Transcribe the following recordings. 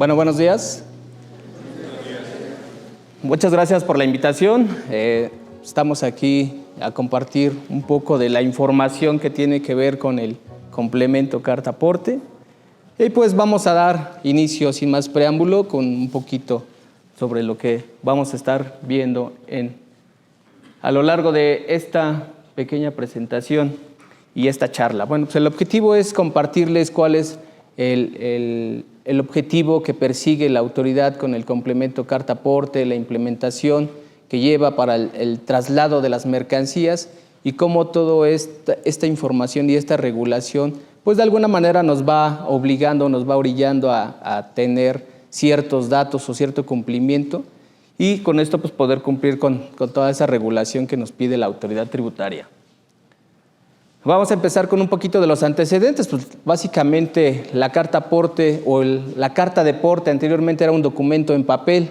Bueno, buenos días. Muchas gracias por la invitación. Estamos aquí a compartir un poco de la información que tiene que ver con el complemento carta aporte. Y pues vamos a dar inicio sin más preámbulo con un poquito sobre lo que vamos a estar viendo a lo largo de esta pequeña presentación y esta charla. Bueno, pues el objetivo es compartirles cuál es el objetivo que persigue la autoridad con el complemento carta aporte, la implementación que lleva para el traslado de las mercancías y cómo toda esta información y esta regulación pues de alguna manera nos va obligando, nos va orillando a tener ciertos datos o cierto cumplimiento y con esto pues poder cumplir con toda esa regulación que nos pide la autoridad tributaria. Vamos a empezar con un poquito de los antecedentes. Pues básicamente la carta aporte o la carta de porte anteriormente era un documento en papel,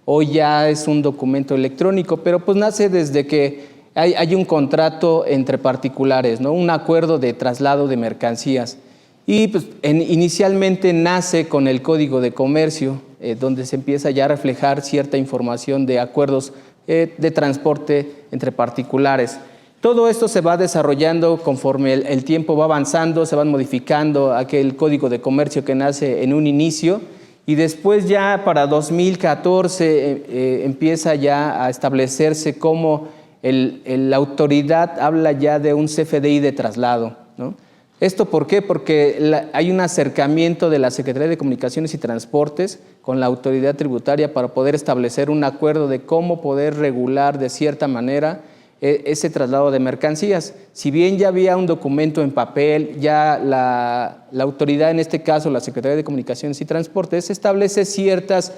hoy ya es un documento electrónico, pero pues nace desde que hay un contrato entre particulares, ¿no? Un acuerdo de traslado de mercancías. Y pues, inicialmente nace con el Código de Comercio, donde se empieza ya a reflejar cierta información de acuerdos de transporte entre particulares. Todo esto se va desarrollando conforme el tiempo va avanzando, se van modificando aquel Código de Comercio que nace en un inicio y después ya para 2014 empieza ya a establecerse cómo la autoridad habla ya de un CFDI de traslado, ¿no? ¿Esto por qué? Porque hay un acercamiento de la Secretaría de Comunicaciones y Transportes con la autoridad tributaria para poder establecer un acuerdo de cómo poder regular de cierta manera ese traslado de mercancías. Si bien ya había un documento en papel, ya la autoridad, en este caso la Secretaría de Comunicaciones y Transportes, establece ciertas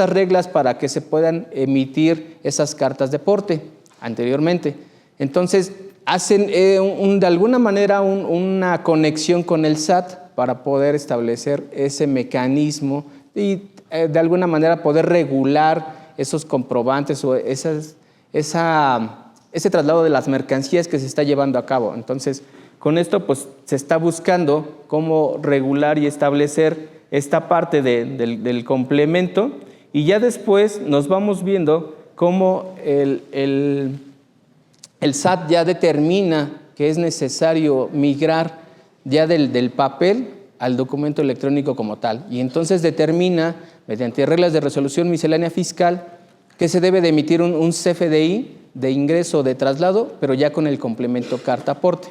reglas para que se puedan emitir esas cartas de porte anteriormente. Entonces, hacen de alguna manera una conexión con el SAT para poder establecer ese mecanismo y de alguna manera poder regular esos comprobantes o ese traslado de las mercancías que se está llevando a cabo. Entonces, con esto pues se está buscando cómo regular y establecer esta parte del complemento y ya después nos vamos viendo cómo el SAT ya determina que es necesario migrar ya del papel al documento electrónico como tal. Y entonces determina, mediante reglas de resolución miscelánea fiscal, que se debe de emitir un CFDI de ingreso o de traslado, pero ya con el complemento carta aporte.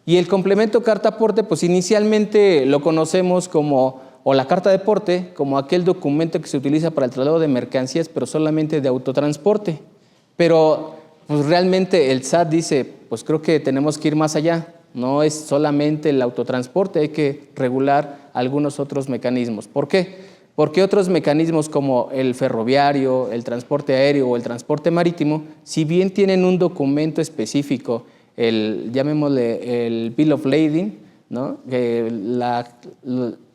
Y el complemento carta aporte, pues inicialmente lo conocemos o la carta de porte, como aquel documento que se utiliza para el traslado de mercancías, pero solamente de autotransporte. Pero pues realmente el SAT dice, pues creo que tenemos que ir más allá. No es solamente el autotransporte, hay que regular algunos otros mecanismos. ¿Por qué? Porque otros mecanismos como el ferroviario, el transporte aéreo o el transporte marítimo, si bien tienen un documento específico, llamémosle el Bill of Lading, ¿no?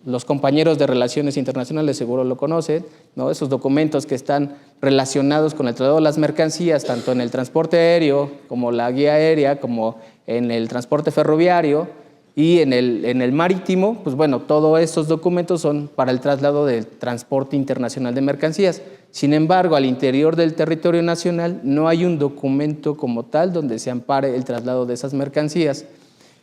Los compañeros de Relaciones Internacionales seguro lo conocen, ¿no? Esos documentos que están relacionados con el traslado de las mercancías, tanto en el transporte aéreo como la guía aérea, como en el transporte ferroviario y en el marítimo, pues bueno, todos esos documentos son para el traslado del transporte internacional de mercancías. Sin embargo, al interior del territorio nacional no hay un documento como tal donde se ampare el traslado de esas mercancías.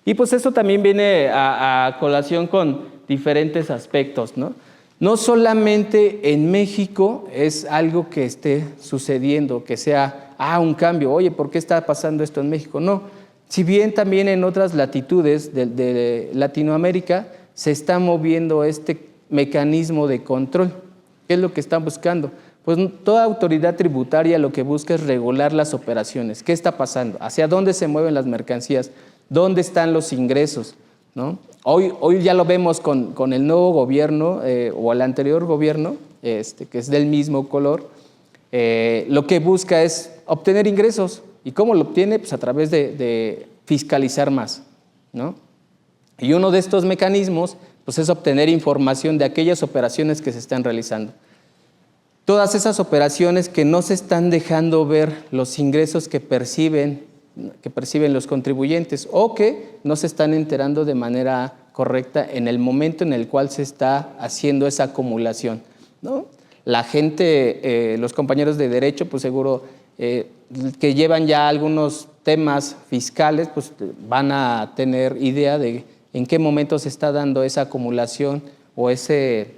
Y pues eso también viene a colación con diferentes aspectos, ¿no? No solamente en México es algo que esté sucediendo, que sea un cambio, oye, ¿por qué está pasando esto en México? No, si bien también en otras latitudes de Latinoamérica se está moviendo este mecanismo de control. ¿Qué es lo que están buscando? Pues toda autoridad tributaria lo que busca es regular las operaciones. ¿Qué está pasando? ¿Hacia dónde se mueven las mercancías? ¿Dónde están los ingresos? ¿No? Hoy ya lo vemos con el nuevo gobierno o el anterior gobierno, que es del mismo color, lo que busca es obtener ingresos. ¿Y cómo lo obtiene? Pues a través de fiscalizar más, ¿no? Y uno de estos mecanismos pues es obtener información de aquellas operaciones que se están realizando. Todas esas operaciones que no se están dejando ver los ingresos que perciben los contribuyentes o que no se están enterando de manera correcta en el momento en el cual se está haciendo esa acumulación, ¿no? La gente, los compañeros de derecho, pues seguro que llevan ya algunos temas fiscales, pues van a tener idea de en qué momento se está dando esa acumulación o ese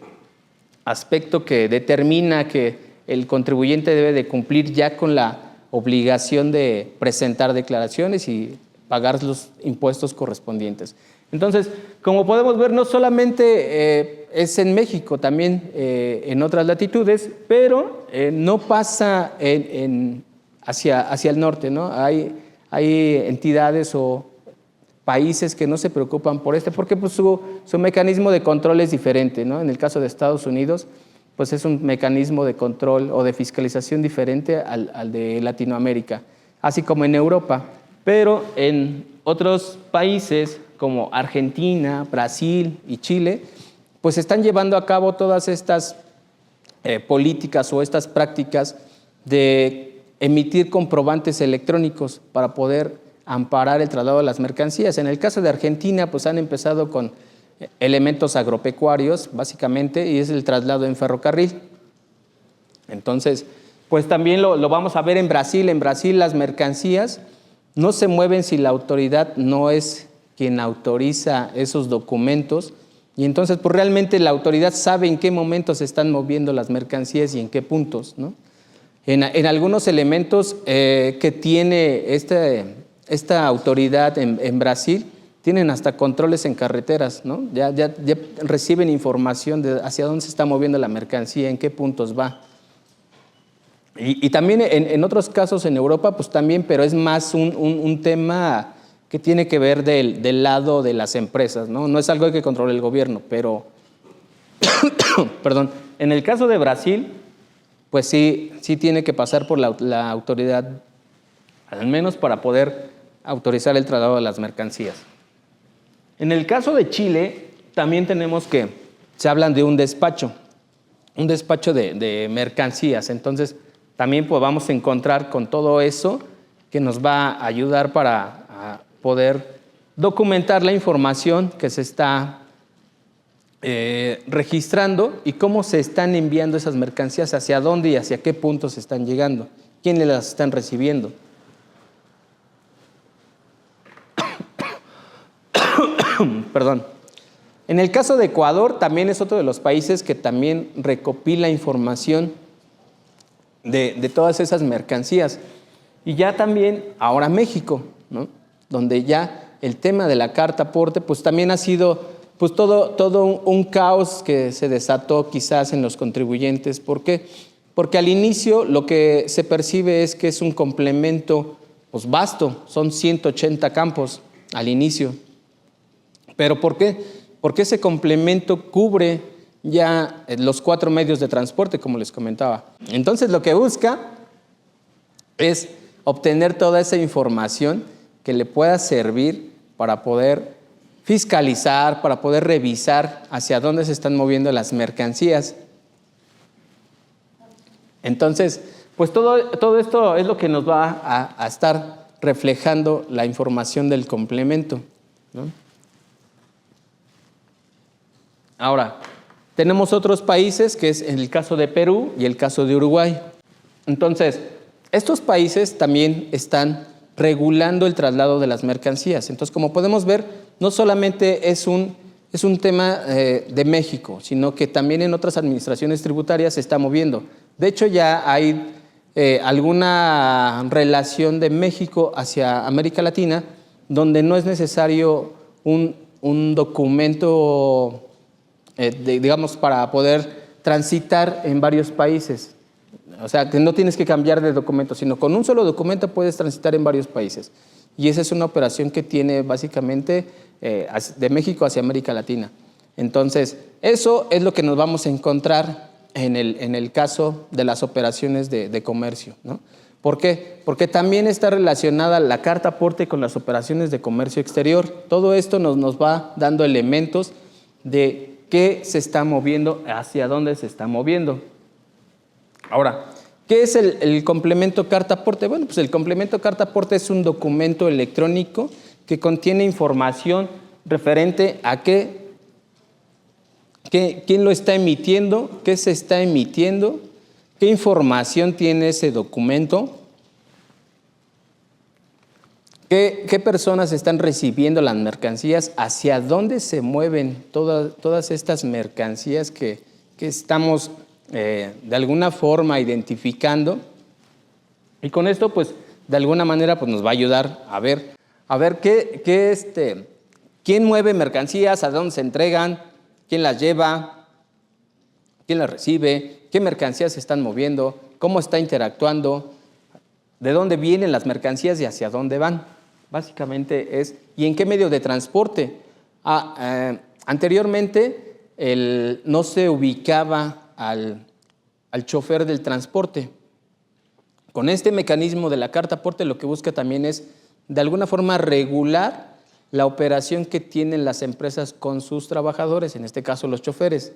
aspecto que determina que el contribuyente debe de cumplir ya con la obligación de presentar declaraciones y pagar los impuestos correspondientes. Entonces, como podemos ver, no solamente es en México, también en otras latitudes, pero no pasa hacia el norte, ¿no? Hay entidades o países que no se preocupan por porque pues, su mecanismo de control es diferente, ¿no? En el caso de Estados Unidos, pues es un mecanismo de control o de fiscalización diferente al de Latinoamérica, así como en Europa. Pero en otros países como Argentina, Brasil y Chile, pues están llevando a cabo todas estas políticas o estas prácticas de emitir comprobantes electrónicos para poder amparar el traslado de las mercancías. En el caso de Argentina, pues han empezado con elementos agropecuarios, básicamente, y es el traslado en ferrocarril. Entonces, pues también lo vamos a ver en Brasil. En Brasil las mercancías no se mueven si la autoridad no es quien autoriza esos documentos, y entonces pues realmente la autoridad sabe en qué momentos se están moviendo las mercancías y en qué puntos, ¿no? En algunos elementos que tiene esta autoridad en Brasil, tienen hasta controles en carreteras, ¿no? Ya reciben información de hacia dónde se está moviendo la mercancía, en qué puntos va. Y también en otros casos en Europa, pues también, pero es más un tema que tiene que ver del lado de las empresas, ¿no? No es algo que controle el gobierno, pero, perdón, en el caso de Brasil, pues sí tiene que pasar por la autoridad, al menos para poder autorizar el traslado de las mercancías. En el caso de Chile, también tenemos que se hablan de un despacho de mercancías. Entonces, también pues, vamos a encontrar con todo eso que nos va a ayudar para poder documentar la información que se está registrando y cómo se están enviando esas mercancías, hacia dónde y hacia qué puntos están llegando, quiénes las están recibiendo. Perdón. En el caso de Ecuador, también es otro de los países que también recopila información de todas esas mercancías. Y ya también, ahora México, ¿no? Donde ya el tema de la carta aporte, pues también ha sido pues todo un caos que se desató quizás en los contribuyentes. ¿Por qué? Porque al inicio lo que se percibe es que es un complemento pues vasto, son 180 campos al inicio. ¿Pero por qué? Porque ese complemento cubre ya los 4 medios de transporte, como les comentaba. Entonces lo que busca es obtener toda esa información que le pueda servir para poder fiscalizar, para poder revisar hacia dónde se están moviendo las mercancías. Entonces, pues todo esto es lo que nos va a estar reflejando la información del complemento, ¿no? Ahora, tenemos otros países, que es el caso de Perú y el caso de Uruguay. Entonces, estos países también están regulando el traslado de las mercancías. Entonces, como podemos ver, no solamente es un tema de México, sino que también en otras administraciones tributarias se está moviendo. De hecho, ya hay alguna relación de México hacia América Latina, donde no es necesario un documento, digamos, para poder transitar en varios países. O sea, que no tienes que cambiar de documento, sino con un solo documento puedes transitar en varios países. Y esa es una operación que tiene básicamente de México hacia América Latina. Entonces, eso es lo que nos vamos a encontrar en el caso de las operaciones de comercio, ¿no? ¿Por qué? Porque también está relacionada la carta aporte con las operaciones de comercio exterior. Todo esto nos va dando elementos de qué se está moviendo, hacia dónde se está moviendo. Ahora, ¿qué es el complemento carta aporte? Bueno, pues el complemento carta aporte es un documento electrónico que contiene información referente a quién lo está emitiendo, qué se está emitiendo, qué información tiene ese documento, qué personas están recibiendo las mercancías, hacia dónde se mueven todas estas mercancías que estamos de alguna forma identificando. Y con esto, pues, de alguna manera, pues, nos va a ayudar a ver quién mueve mercancías, a dónde se entregan, quién las lleva, quién las recibe, qué mercancías se están moviendo, cómo está interactuando, de dónde vienen las mercancías y hacia dónde van. Básicamente y en qué medio de transporte. Anteriormente no se ubicaba al chofer del transporte. Con este mecanismo de la carta aporte lo que busca también es de alguna forma regular la operación que tienen las empresas con sus trabajadores, en este caso los choferes,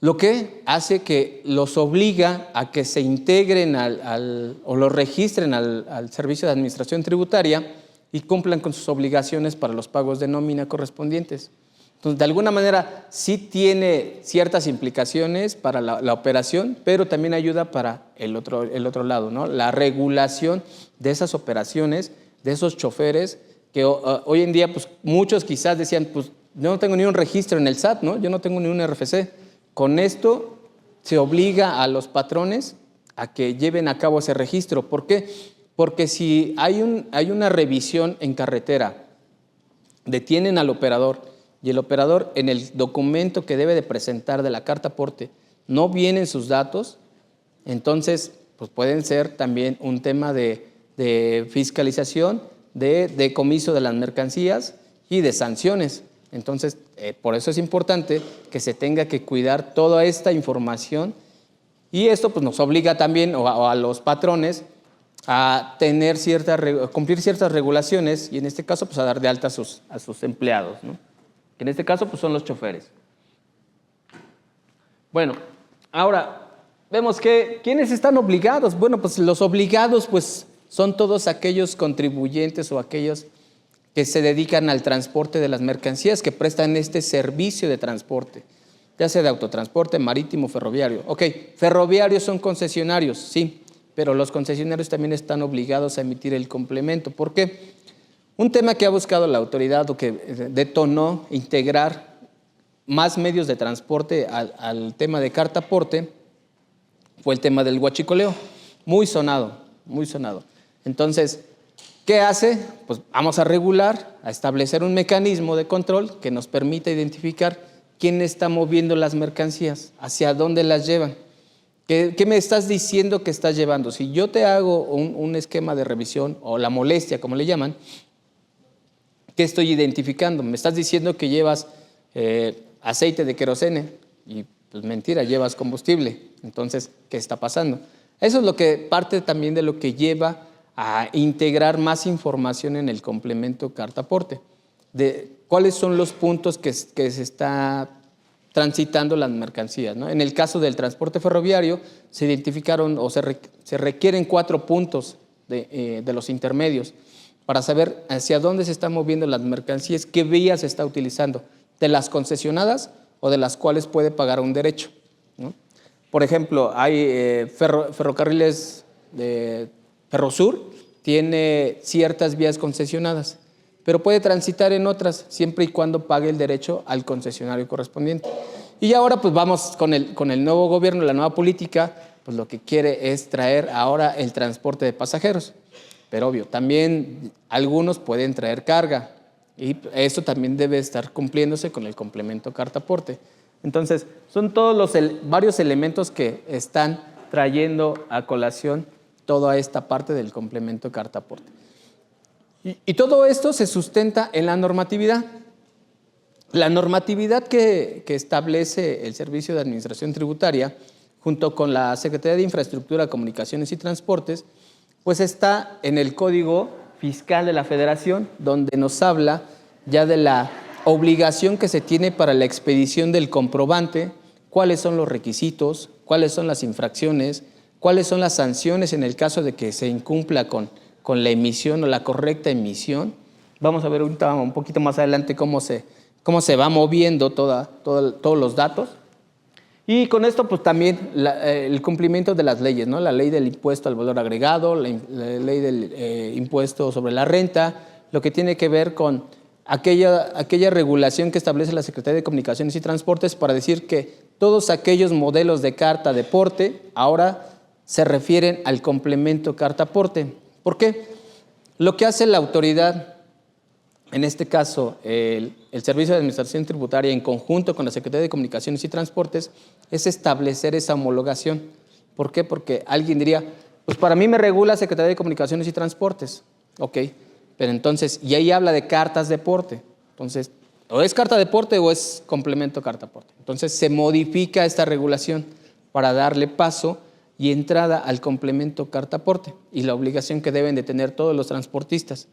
lo que hace que los obliga a que se integren o los registren al Servicio de Administración Tributaria y cumplan con sus obligaciones para los pagos de nómina correspondientes. Entonces, de alguna manera sí tiene ciertas implicaciones para la operación, pero también ayuda para el otro lado, ¿no? La regulación de esas operaciones, de esos choferes, que hoy en día pues, muchos quizás decían, pues yo no tengo ni un registro en el SAT, ¿no? Yo no tengo ni un RFC. Con esto se obliga a los patrones a que lleven a cabo ese registro. ¿Por qué? Porque si hay una revisión en carretera, detienen al operador y el operador en el documento que debe de presentar de la carta aporte no vienen sus datos, entonces pues pueden ser también un tema de fiscalización, de decomiso de las mercancías y de sanciones. Entonces, por eso es importante que se tenga que cuidar toda esta información y esto pues, nos obliga también a los patrones a cumplir ciertas regulaciones y en este caso pues, a dar de alta a sus empleados, ¿no? Que en este caso pues, son los choferes. Bueno, ahora vemos que ¿quiénes están obligados? Bueno, pues los obligados pues, son todos aquellos contribuyentes o aquellos que se dedican al transporte de las mercancías, que prestan este servicio de transporte, ya sea de autotransporte, marítimo, ferroviario. Ok, ferroviarios son concesionarios, sí, pero los concesionarios también están obligados a emitir el complemento. ¿Por qué? Un tema que ha buscado la autoridad o que detonó integrar más medios de transporte al tema de carta aporte fue el tema del huachicoleo, muy sonado, muy sonado. Entonces, ¿qué hace? Pues vamos a regular, a establecer un mecanismo de control que nos permita identificar quién está moviendo las mercancías, hacia dónde las llevan. ¿Qué me estás diciendo que estás llevando? Si yo te hago un esquema de revisión o la molestia, como le llaman, ¿qué estoy identificando? Me estás diciendo que llevas aceite de querosene y pues mentira, llevas combustible. Entonces, ¿qué está pasando? Eso es lo que parte también de lo que lleva a integrar más información en el complemento carta aporte, de cuáles son los puntos que se está transitando las mercancías, ¿no? En el caso del transporte ferroviario se identificaron o se requieren 4 puntos de los intermedios para saber hacia dónde se están moviendo las mercancías, qué vías se está utilizando, de las concesionadas o de las cuales puede pagar un derecho, ¿no? Por ejemplo, hay ferrocarriles de Ferrosur, tiene ciertas vías concesionadas, pero puede transitar en otras siempre y cuando pague el derecho al concesionario correspondiente. Y ahora pues vamos con el nuevo gobierno, la nueva política, pues lo que quiere es traer ahora el transporte de pasajeros. Pero obvio, también algunos pueden traer carga y eso también debe estar cumpliéndose con el complemento carta aporte. Entonces, son todos varios elementos que están trayendo a colación toda esta parte del complemento carta aporte. Y todo esto se sustenta en la normatividad. La normatividad que establece el Servicio de Administración Tributaria, junto con la Secretaría de Infraestructura, Comunicaciones y Transportes, pues está en el Código Fiscal de la Federación, donde nos habla ya de la obligación que se tiene para la expedición del comprobante, cuáles son los requisitos, cuáles son las infracciones, cuáles son las sanciones en el caso de que se incumpla con la emisión o la correcta emisión Vamos a ver ahorita un poquito más adelante cómo se va moviendo todos los datos. Y con esto, pues también el cumplimiento de las leyes, ¿no? La ley del impuesto al valor agregado, la ley del impuesto sobre la renta, lo que tiene que ver con aquella regulación que establece la Secretaría de Comunicaciones y Transportes para decir que todos aquellos modelos de carta de porte ahora se refieren al complemento carta porte. ¿Por qué? Lo que hace la autoridad, en este caso el Servicio de Administración Tributaria en conjunto con la Secretaría de Comunicaciones y Transportes, es establecer esa homologación. ¿Por qué? Porque alguien diría, pues para mí me regula Secretaría de Comunicaciones y Transportes. Ok, pero entonces, y ahí habla de cartas de porte. Entonces, o es carta de porte o es complemento carta porte. Entonces, se modifica esta regulación para darle paso y entrada al complemento carta porte y la obligación que deben de tener todos los transportistas.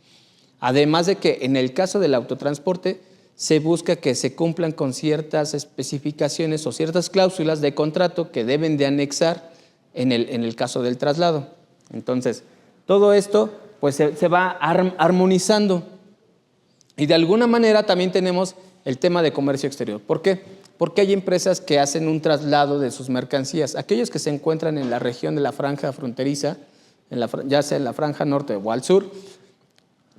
Además de que en el caso del autotransporte se busca que se cumplan con ciertas especificaciones o ciertas cláusulas de contrato que deben de anexar en el caso del traslado. Entonces, todo esto pues se va armonizando. Y de alguna manera también tenemos el tema de comercio exterior. ¿Por qué? Porque hay empresas que hacen un traslado de sus mercancías. Aquellos que se encuentran en la región de la franja fronteriza, ya sea en la franja norte o al sur,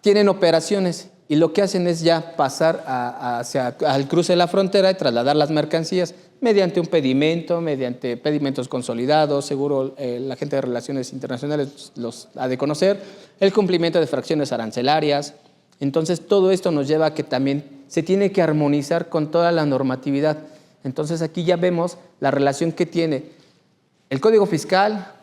tienen operaciones y lo que hacen es ya pasar al cruce de la frontera y trasladar las mercancías mediante un pedimento, mediante pedimentos consolidados, seguro la gente de Relaciones Internacionales los ha de conocer, el cumplimiento de fracciones arancelarias. Entonces, todo esto nos lleva a que también se tiene que armonizar con toda la normatividad. Entonces, aquí ya vemos la relación que tiene el Código Fiscal,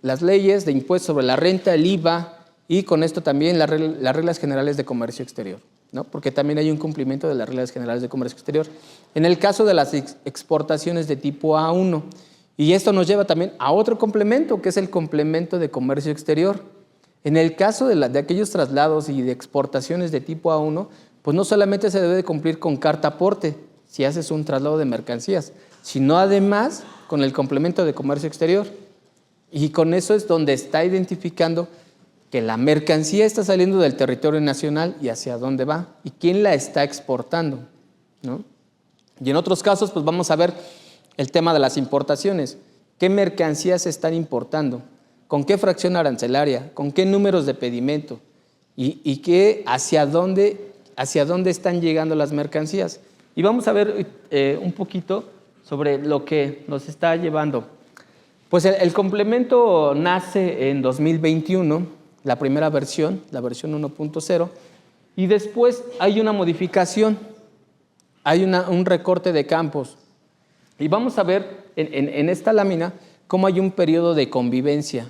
las leyes de impuestos sobre la renta, el IVA, y con esto también las reglas generales de comercio exterior, ¿no? Porque también hay un cumplimiento de las reglas generales de comercio exterior. En el caso de las exportaciones de tipo A1, y esto nos lleva también a otro complemento, que es el complemento de comercio exterior. En el caso de aquellos traslados y de exportaciones de tipo A1, pues no solamente se debe de cumplir con carta aporte, si haces un traslado de mercancías, sino además con el complemento de comercio exterior. Y con eso es donde está identificando que la mercancía está saliendo del territorio nacional y hacia dónde va y quién la está exportando, ¿no? Y en otros casos, pues vamos a ver el tema de las importaciones. ¿Qué mercancías se están importando? ¿Con qué fracción arancelaria? ¿Con qué números de pedimento? ¿Y hacia dónde están llegando las mercancías? Y vamos a ver un poquito sobre lo que nos está llevando. Pues el complemento nace en 2021, la primera versión, la versión 1.0, y después hay una modificación, hay un recorte de campos. Y vamos a ver en esta lámina cómo hay un periodo de convivencia.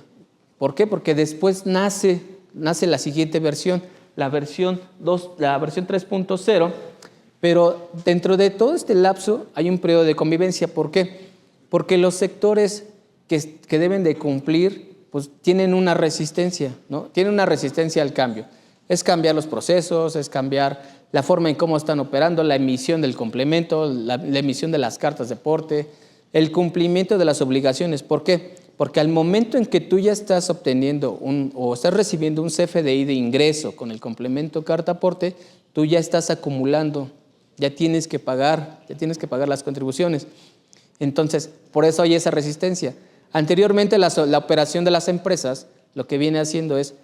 ¿Por qué? Porque después nace la siguiente versión, la versión 3.0, pero dentro de todo este lapso hay un periodo de convivencia. ¿Por qué? Porque los sectores que deben de cumplir pues tienen una resistencia, ¿no? Tienen una resistencia al cambio. Es cambiar los procesos, es cambiar la forma en cómo están operando, la emisión del complemento, la emisión de las cartas de porte, el cumplimiento de las obligaciones. ¿Por qué? Porque al momento en que tú ya estás obteniendo o estás recibiendo un CFDI de ingreso con el complemento carta aporte, tú ya estás acumulando, ya tienes que pagar las contribuciones. Entonces, por eso hay esa resistencia. Anteriormente, la operación de las empresas lo que viene haciendo es,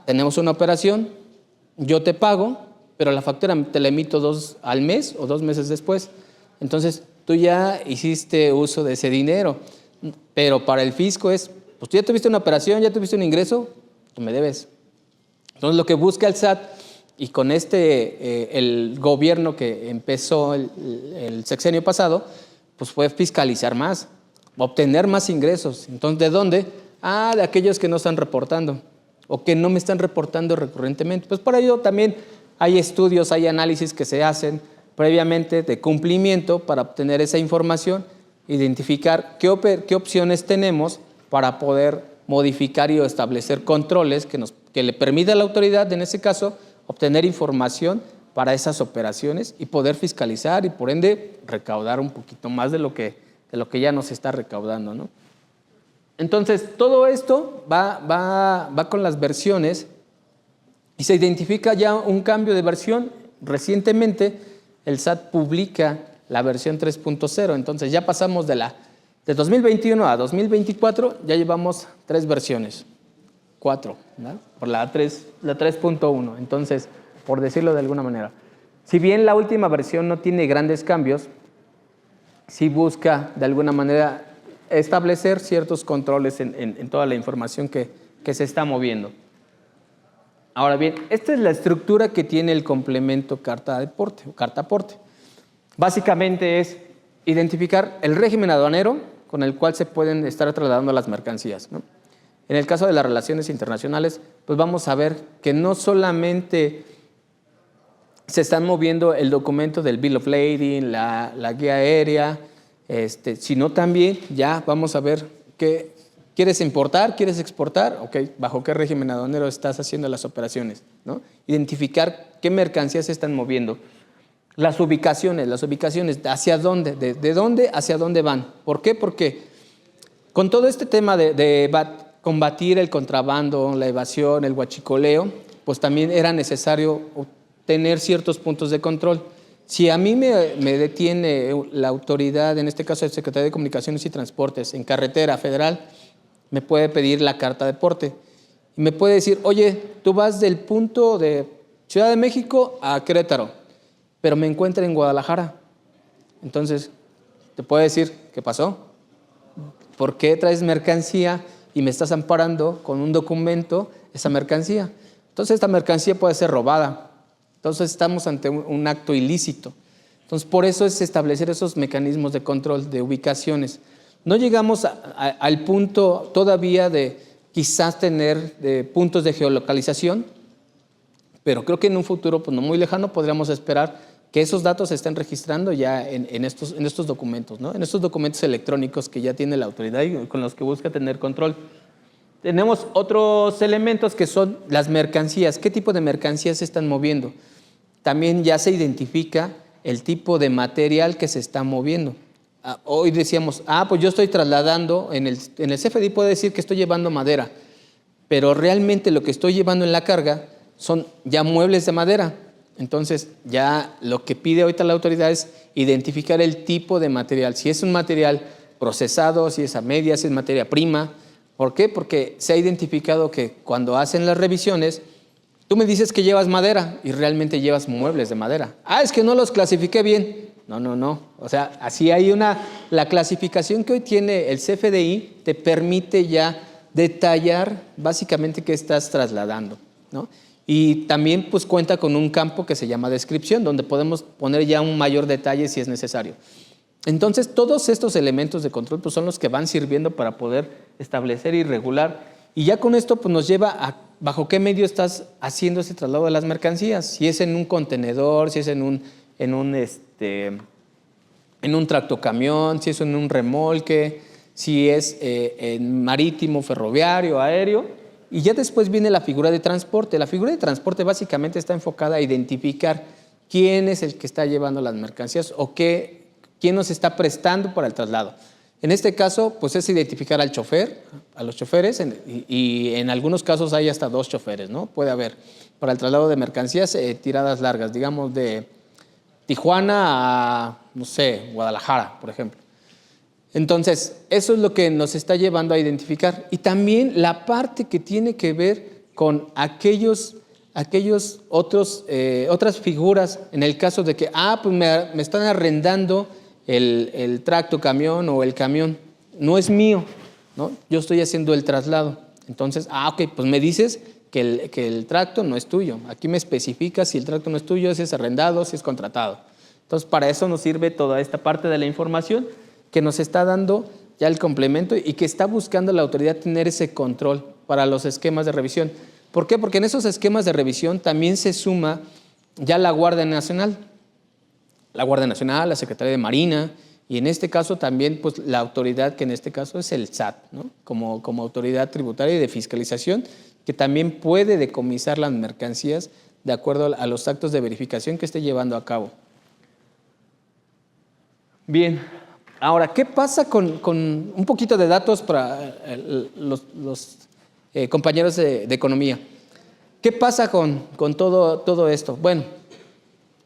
tenemos una operación, yo te pago, pero la factura te la emito al mes o 2 meses después. Entonces, tú ya hiciste uso de ese dinero, pero para el fisco es, pues tú ya tuviste una operación, ya tuviste un ingreso, tú me debes. Entonces, lo que busca el SAT, y con el gobierno que empezó el sexenio pasado, pues fue fiscalizar más, obtener más ingresos. Entonces, ¿de dónde? De aquellos que no están reportando o que no me están reportando recurrentemente. Pues para ello también hay estudios, hay análisis que se hacen previamente de cumplimiento para obtener esa información, identificar qué opciones tenemos para poder modificar y establecer controles que le permita a la autoridad, en ese caso, obtener información para esas operaciones y poder fiscalizar y por ende recaudar un poquito más de lo que ya nos está recaudando, ¿no? Entonces, todo esto va con las versiones y se identifica ya un cambio de versión. Recientemente el SAT publica la versión 3.0, entonces ya pasamos de 2021 a 2024, ya llevamos 3 versiones, 4, ¿no? Por la 3.1, entonces, por decirlo de alguna manera. Si bien la última versión no tiene grandes cambios, sí busca de alguna manera establecer ciertos controles en toda la información que se está moviendo. Ahora bien, esta es la estructura que tiene el complemento carta deporte o carta aporte. Básicamente es identificar el régimen aduanero con el cual se pueden estar trasladando las mercancías, ¿no? En el caso de las relaciones internacionales, pues vamos a ver que no solamente se están moviendo el documento del Bill of Lading, la guía aérea, sino también ya vamos a ver que ¿quieres importar? ¿Quieres exportar? Ok, ¿bajo qué régimen aduanero estás haciendo las operaciones? ¿No? Identificar qué mercancías se están moviendo. Las ubicaciones, ¿hacia dónde? ¿De dónde hacia dónde van? ¿Por qué? Porque con todo este tema de combatir el contrabando, la evasión, el huachicoleo, pues también era necesario tener ciertos puntos de control. Si a mí me detiene la autoridad, en este caso el Secretario de Comunicaciones y Transportes, en carretera federal, me puede pedir la carta de porte y me puede decir, oye, tú vas del punto de Ciudad de México a Querétaro, pero me encuentro en Guadalajara. Entonces, te puedo decir, ¿qué pasó? ¿Por qué traes mercancía y me estás amparando con un documento esa mercancía? Entonces, esta mercancía puede ser robada. Entonces, estamos ante un acto ilícito. Entonces, por eso es establecer esos mecanismos de control de ubicaciones. No llegamos al punto todavía de quizás tener puntos de geolocalización, pero creo que en un futuro pues, no muy lejano podríamos esperar que esos datos se estén registrando ya en estos documentos, ¿no? En estos documentos electrónicos que ya tiene la autoridad y con los que busca tener control. Tenemos otros elementos que son las mercancías. ¿Qué tipo de mercancías se están moviendo? También ya se identifica el tipo de material que se está moviendo. Hoy decíamos, pues yo estoy trasladando, en el CFDI puede decir que estoy llevando madera, pero realmente lo que estoy llevando en la carga son ya muebles de madera. Entonces, ya lo que pide ahorita la autoridad es identificar el tipo de material, si es un material procesado, si es a medias, si es materia prima. ¿Por qué? Porque se ha identificado que cuando hacen las revisiones, tú me dices que llevas madera y realmente llevas muebles de madera. Es que no los clasifiqué bien. No. O sea, así hay la clasificación que hoy tiene el CFDI te permite ya detallar básicamente qué estás trasladando, ¿no? Y también pues cuenta con un campo que se llama descripción, donde podemos poner ya un mayor detalle si es necesario. Entonces, todos estos elementos de control pues, son los que van sirviendo para poder establecer y regular. Y ya con esto pues, nos lleva a bajo qué medio estás haciendo ese traslado de las mercancías. Si es en un contenedor, si es en un tractocamión, si es en un remolque, si es en marítimo, ferroviario, aéreo. Y ya después viene la figura de transporte. La figura de transporte básicamente está enfocada a identificar quién es el que está llevando las mercancías o quién nos está prestando para el traslado. En este caso, pues es identificar al chofer, a los choferes, y en algunos casos hay hasta 2 choferes, ¿no? Puede haber para el traslado de mercancías tiradas largas, digamos de Tijuana a, no sé, Guadalajara, por ejemplo. Entonces, eso es lo que nos está llevando a identificar. Y también la parte que tiene que ver con aquellos otras figuras, en el caso de que, pues me están arrendando el tractocamión o el camión. No es mío, ¿no? Yo estoy haciendo el traslado. Entonces, ok, pues me dices que el tracto no es tuyo. Aquí me especifica si el tracto no es tuyo, si es arrendado, si es contratado. Entonces, para eso nos sirve toda esta parte de la información que nos está dando ya el complemento y que está buscando la autoridad tener ese control para los esquemas de revisión. ¿Por qué? Porque en esos esquemas de revisión también se suma ya la Guardia Nacional. La Guardia Nacional, la Secretaría de Marina y en este caso también pues, la autoridad que en este caso es el SAT, ¿no? como autoridad tributaria y de fiscalización que también puede decomisar las mercancías de acuerdo a los actos de verificación que esté llevando a cabo. Bien, ahora, ¿qué pasa con un poquito de datos para los compañeros de economía? ¿Qué pasa con todo esto? Bueno,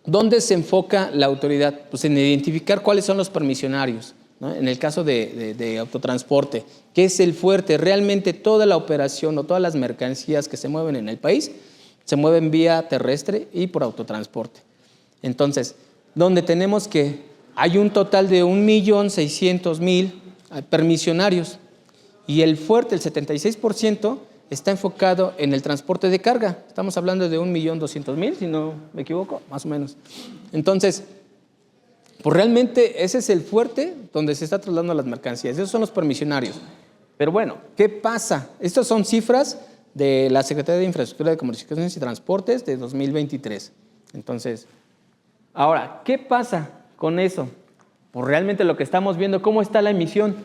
¿dónde se enfoca la autoridad? Pues en identificar cuáles son los permisionarios, ¿no? En el caso de autotransporte, ¿qué es el fuerte? Realmente toda la operación o todas las mercancías que se mueven en el país se mueven vía terrestre y por autotransporte. Entonces, donde tenemos que hay un total de 1.600.000 permisionarios y el fuerte, el 76%, está enfocado en el transporte de carga. Estamos hablando de 1.200.000, si no me equivoco, más o menos. Entonces, pues realmente ese es el fuerte donde se está trasladando las mercancías. Esos son los permisionarios. Pero bueno, ¿qué pasa? Estas son cifras de la Secretaría de Infraestructura de Comunicaciones y Transportes de 2023. Entonces, ahora, ¿qué pasa con eso? Pues realmente lo que estamos viendo, ¿cómo está la emisión?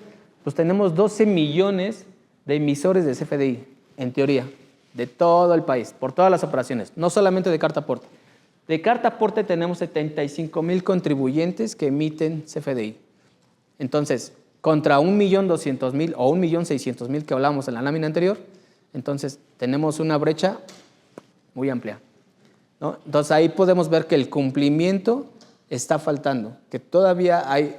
Pues tenemos 12 millones de emisores de CFDI, en teoría, de todo el país, por todas las operaciones, no solamente de carta aporte. De carta aporte tenemos 75,000 contribuyentes que emiten CFDI. Entonces, contra 1.200.000 o 1.600.000 que hablábamos en la lámina anterior, entonces tenemos una brecha muy amplia, ¿no? Entonces ahí podemos ver que el cumplimiento está faltando, que todavía hay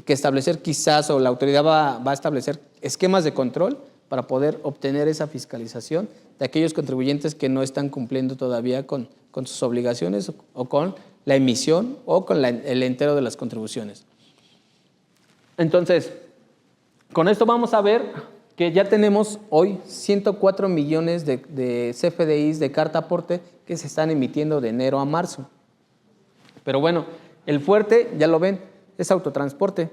que establecer quizás, o la autoridad va a establecer esquemas de control para poder obtener esa fiscalización de aquellos contribuyentes que no están cumpliendo todavía con sus obligaciones o con la emisión o con el entero de las contribuciones. Entonces, con esto vamos a ver que ya tenemos hoy 104 millones de CFDIs de carta aporte que se están emitiendo de enero a marzo. Pero bueno, el fuerte, ya lo ven, es autotransporte.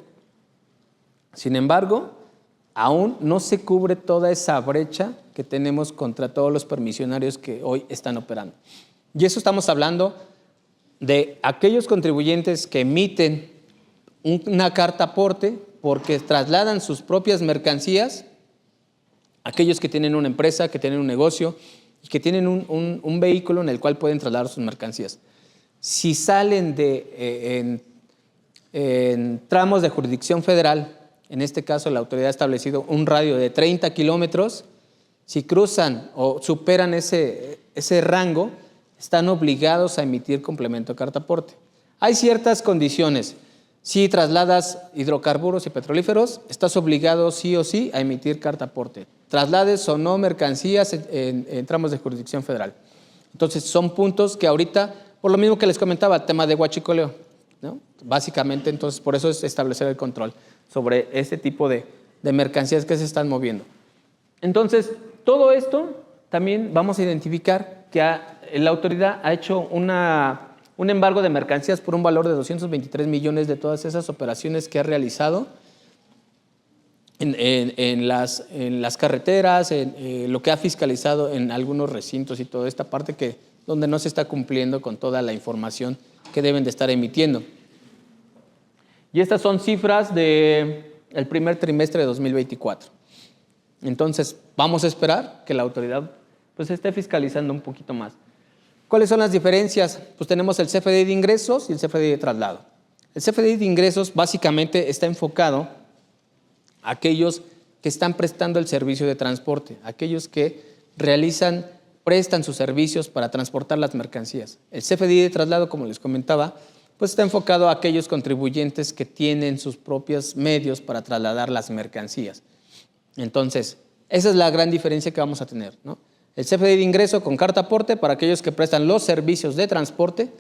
Sin embargo, aún no se cubre toda esa brecha que tenemos contra todos los permisionarios que hoy están operando. Y eso estamos hablando de aquellos contribuyentes que emiten una carta aporte porque trasladan sus propias mercancías, aquellos que tienen una empresa, que tienen un negocio y que tienen un vehículo en el cual pueden trasladar sus mercancías. Si salen en tramos de jurisdicción federal, en este caso la autoridad ha establecido un radio de 30 kilómetros, si cruzan o superan ese rango, están obligados a emitir complemento de carta aporte. Hay ciertas condiciones. Si trasladas hidrocarburos y petrolíferos, estás obligado sí o sí a emitir carta aporte. Traslades o no mercancías en tramos de jurisdicción federal. Entonces, son puntos que ahorita, por lo mismo que les comentaba, el tema de huachicoleo, ¿no? Básicamente, entonces, por eso es establecer el control sobre este tipo de mercancías que se están moviendo. Entonces, todo esto también vamos a identificar que la autoridad ha hecho un embargo de mercancías por un valor de 223 millones de todas esas operaciones que ha realizado en las carreteras, en lo que ha fiscalizado en algunos recintos y toda esta parte donde no se está cumpliendo con toda la información que deben de estar emitiendo. Y estas son cifras del primer trimestre de 2024. Entonces, vamos a esperar que la autoridad pues esté fiscalizando un poquito más. ¿Cuáles son las diferencias? Pues tenemos el CFDI de ingresos y el CFDI de traslado. El CFDI de ingresos básicamente está enfocado a aquellos que están prestando el servicio de transporte, aquellos que prestan sus servicios para transportar las mercancías. El CFDI de traslado, como les comentaba, pues está enfocado a aquellos contribuyentes que tienen sus propios medios para trasladar las mercancías. Entonces, esa es la gran diferencia que vamos a tener, ¿no? El CFDI de ingreso con carta aporte para aquellos que prestan los servicios de transporte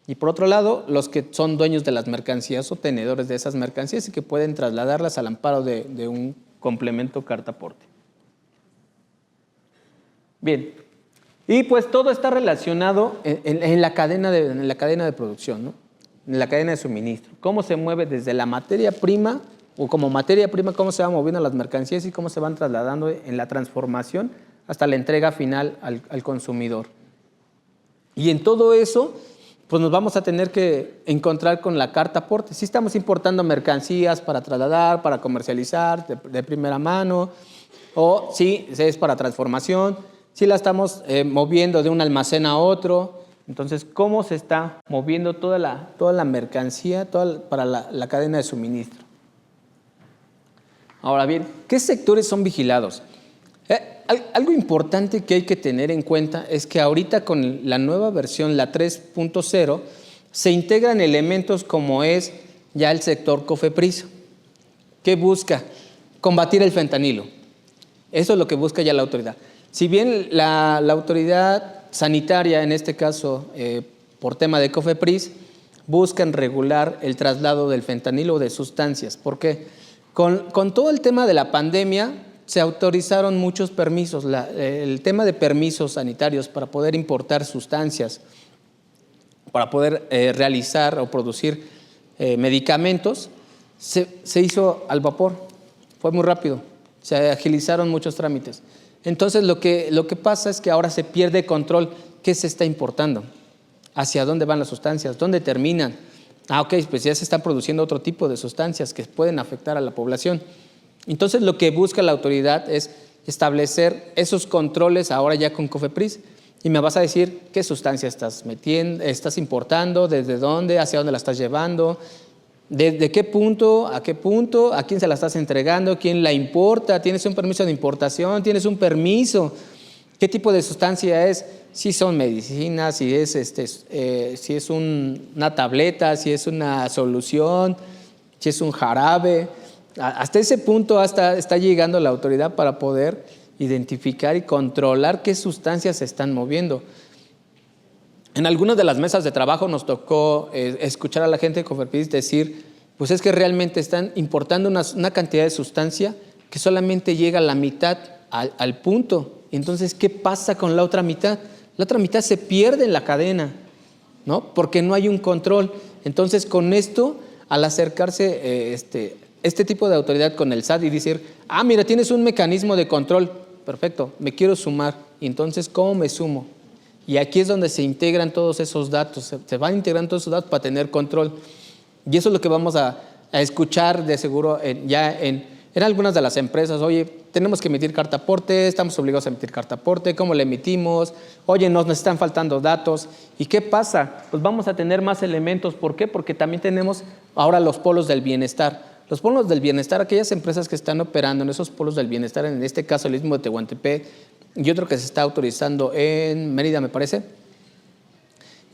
y por otro lado, los que son dueños de las mercancías o tenedores de esas mercancías y que pueden trasladarlas al amparo de un complemento carta aporte. Bien, y pues todo está relacionado en la cadena de producción, ¿no? En la cadena de suministro. Cómo se mueve desde la materia prima o como materia prima, cómo se van moviendo las mercancías y cómo se van trasladando en la transformación hasta la entrega final al consumidor. Y en todo eso, pues nos vamos a tener que encontrar con la carta aporte. Si estamos importando mercancías para trasladar, para comercializar de primera mano, o si es para transformación, si la estamos moviendo de un almacén a otro. Entonces, ¿cómo se está moviendo toda la mercancía para la cadena de suministro? Ahora bien, ¿qué sectores son vigilados? Algo importante que hay que tener en cuenta es que ahorita con la nueva versión, la 3.0, se integran elementos como es ya el sector COFEPRIS, que busca combatir el fentanilo. Eso es lo que busca ya la autoridad. Si bien la autoridad sanitaria, en este caso por tema de COFEPRIS, buscan regular el traslado del fentanilo de sustancias. ¿Por qué? Con todo el tema de la pandemia se autorizaron muchos permisos. El tema de permisos sanitarios para poder importar sustancias, para poder realizar o producir medicamentos, se hizo al vapor. Fue muy rápido. Se agilizaron muchos trámites. Entonces lo que pasa es que ahora se pierde control. ¿Qué se está importando? ¿Hacia dónde van las sustancias? ¿Dónde terminan? Ok, pues ya se están produciendo otro tipo de sustancias que pueden afectar a la población. Entonces lo que busca la autoridad es establecer esos controles ahora ya con COFEPRIS. Y me vas a decir qué sustancia estás metiendo, estás importando, desde dónde, hacia dónde la estás llevando, de qué punto, a quién se la estás entregando, quién la importa, tienes un permiso de importación, tienes un permiso, qué tipo de sustancia es, si son medicinas, si es una tableta, si es una solución, si es un jarabe. Hasta ese punto está llegando la autoridad para poder identificar y controlar qué sustancias se están moviendo. En algunas de las mesas de trabajo nos tocó escuchar a la gente de COFEPRIS decir, pues es que realmente están importando una cantidad de sustancia que solamente llega a la mitad al punto. Entonces, ¿qué pasa con la otra mitad? La otra mitad se pierde en la cadena, ¿no? Porque no hay un control. Entonces, con esto, al acercarse este tipo de autoridad con el SAT y decir, mira, tienes un mecanismo de control, perfecto, me quiero sumar. Y entonces, ¿cómo me sumo? Y aquí es donde se integran todos esos datos, se van integrando todos esos datos para tener control. Y eso es lo que vamos a escuchar de seguro en algunas de las empresas. Oye, tenemos que emitir carta aporte, estamos obligados a emitir carta aporte, ¿cómo la emitimos? Oye, nos están faltando datos. ¿Y qué pasa? Pues vamos a tener más elementos. ¿Por qué? Porque también tenemos ahora los polos del bienestar. Los polos del bienestar, aquellas empresas que están operando en esos polos del bienestar, en este caso el Istmo de Tehuantepec, y otro que se está autorizando en Mérida, me parece,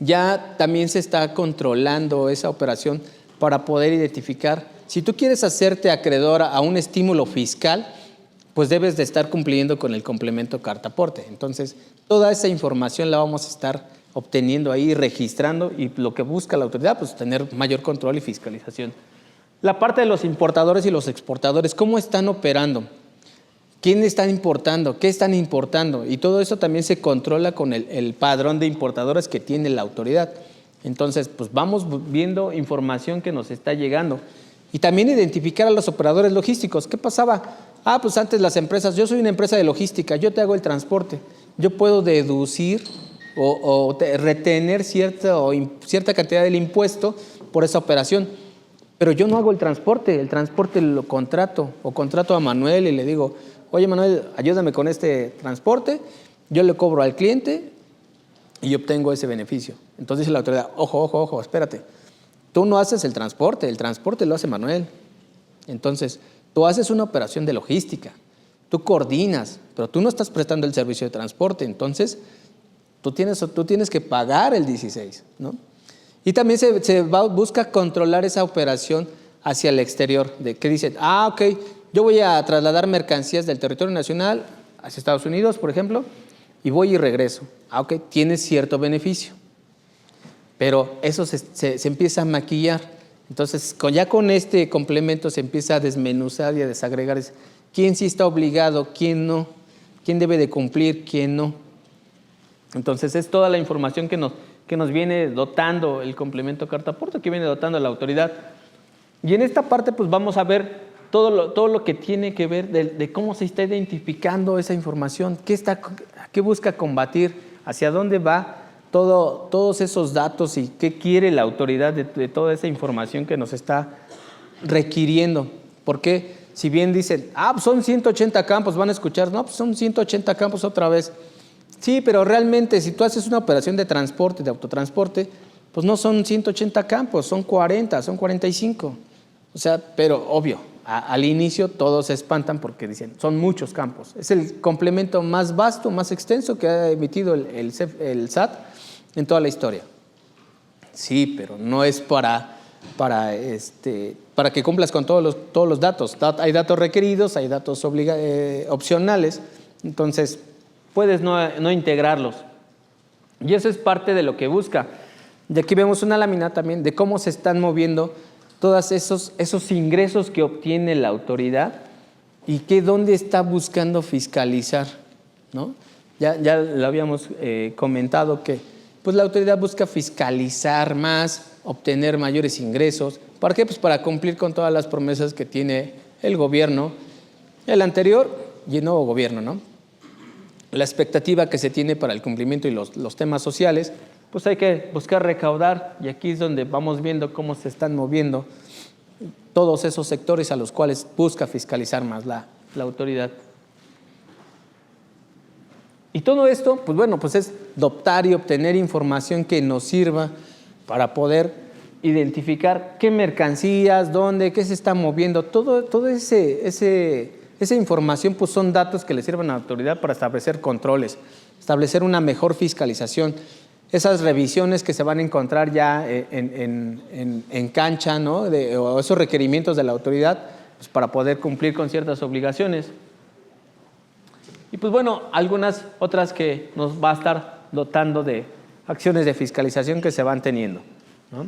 ya también se está controlando esa operación para poder identificar. Si tú quieres hacerte acreedor a un estímulo fiscal, pues debes de estar cumpliendo con el complemento carta aporte. Entonces, toda esa información la vamos a estar obteniendo ahí, registrando, y lo que busca la autoridad, pues tener mayor control y fiscalización. La parte de los importadores y los exportadores, ¿cómo están operando? ¿Quién están importando? ¿Qué están importando? Y todo eso también se controla con el padrón de importadores que tiene la autoridad. Entonces, pues vamos viendo información que nos está llegando. Y también identificar a los operadores logísticos. ¿Qué pasaba? Pues antes las empresas, yo soy una empresa de logística, yo te hago el transporte. Yo puedo deducir o retener cierta cantidad del impuesto por esa operación. Pero yo no hago el transporte lo contrato, o contrato a Manuel y le digo, oye Manuel, ayúdame con este transporte, yo le cobro al cliente y obtengo ese beneficio. Entonces dice la autoridad, ojo, espérate, tú no haces el transporte lo hace Manuel. Entonces, tú haces una operación de logística, tú coordinas, pero tú no estás prestando el servicio de transporte, entonces tú tienes que pagar el 16, ¿no? Y también se busca controlar esa operación hacia el exterior, de que dicen, ok, yo voy a trasladar mercancías del territorio nacional hacia Estados Unidos, por ejemplo, y voy y regreso. Ok, tienes cierto beneficio, pero eso se empieza a maquillar. Entonces, ya con este complemento se empieza a desmenuzar y a desagregar quién sí está obligado, quién no, quién debe de cumplir, quién no. Entonces, es toda la información que nos viene dotando el complemento carta aporte, que viene dotando la autoridad. Y en esta parte, pues vamos a ver todo lo que tiene que ver de cómo se está identificando esa información, qué busca combatir, hacia dónde va todos esos datos y qué quiere la autoridad de toda esa información que nos está requiriendo. Porque si bien dicen, pues son 180 campos, van a escuchar, no, pues son 180 campos otra vez. Sí, pero realmente si tú haces una operación de transporte, de autotransporte, pues no son 180 campos, son 40, son 45. O sea, pero obvio, al inicio todos se espantan porque dicen, son muchos campos. Es el complemento más vasto, más extenso que ha emitido el SAT en toda la historia. Sí, pero no es para que cumplas con todos los datos. Hay datos requeridos, hay datos opcionales, entonces puedes no integrarlos. Y eso es parte de lo que busca. Y aquí vemos una lámina también de cómo se están moviendo todos esos ingresos que obtiene la autoridad y dónde está buscando fiscalizar, ¿no? Ya lo habíamos comentado que pues la autoridad busca fiscalizar más, obtener mayores ingresos. ¿Para qué? Pues para cumplir con todas las promesas que tiene el gobierno, el anterior y el nuevo gobierno, ¿no? La expectativa que se tiene para el cumplimiento y los temas sociales, pues hay que buscar recaudar, y aquí es donde vamos viendo cómo se están moviendo todos esos sectores a los cuales busca fiscalizar más la autoridad. Y todo esto, pues bueno, pues es adoptar y obtener información que nos sirva para poder identificar qué mercancías, dónde, qué se está moviendo. Todo esa información pues son datos que le sirven a la autoridad para establecer controles, establecer una mejor fiscalización. Esas revisiones que se van a encontrar ya en cancha, ¿no? O esos requerimientos de la autoridad pues para poder cumplir con ciertas obligaciones. Y pues bueno, algunas otras que nos va a estar dotando de acciones de fiscalización que se van teniendo, ¿no?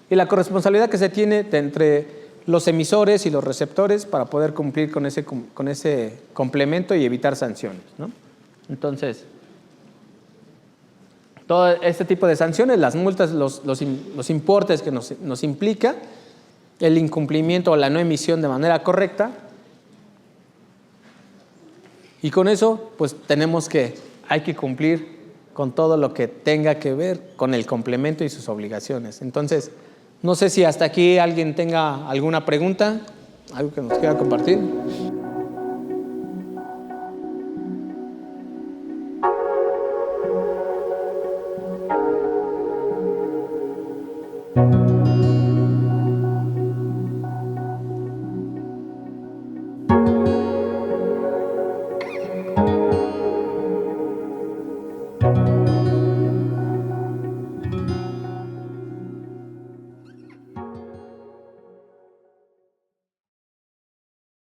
Y la corresponsabilidad que se tiene entre los emisores y los receptores para poder cumplir con ese complemento y evitar sanciones, ¿no? Entonces, todo este tipo de sanciones, las multas, los importes que nos implica, el incumplimiento o la no emisión de manera correcta. Y con eso, pues hay que cumplir con todo lo que tenga que ver con el complemento y sus obligaciones. Entonces, no sé si hasta aquí alguien tenga alguna pregunta, algo que nos quiera compartir.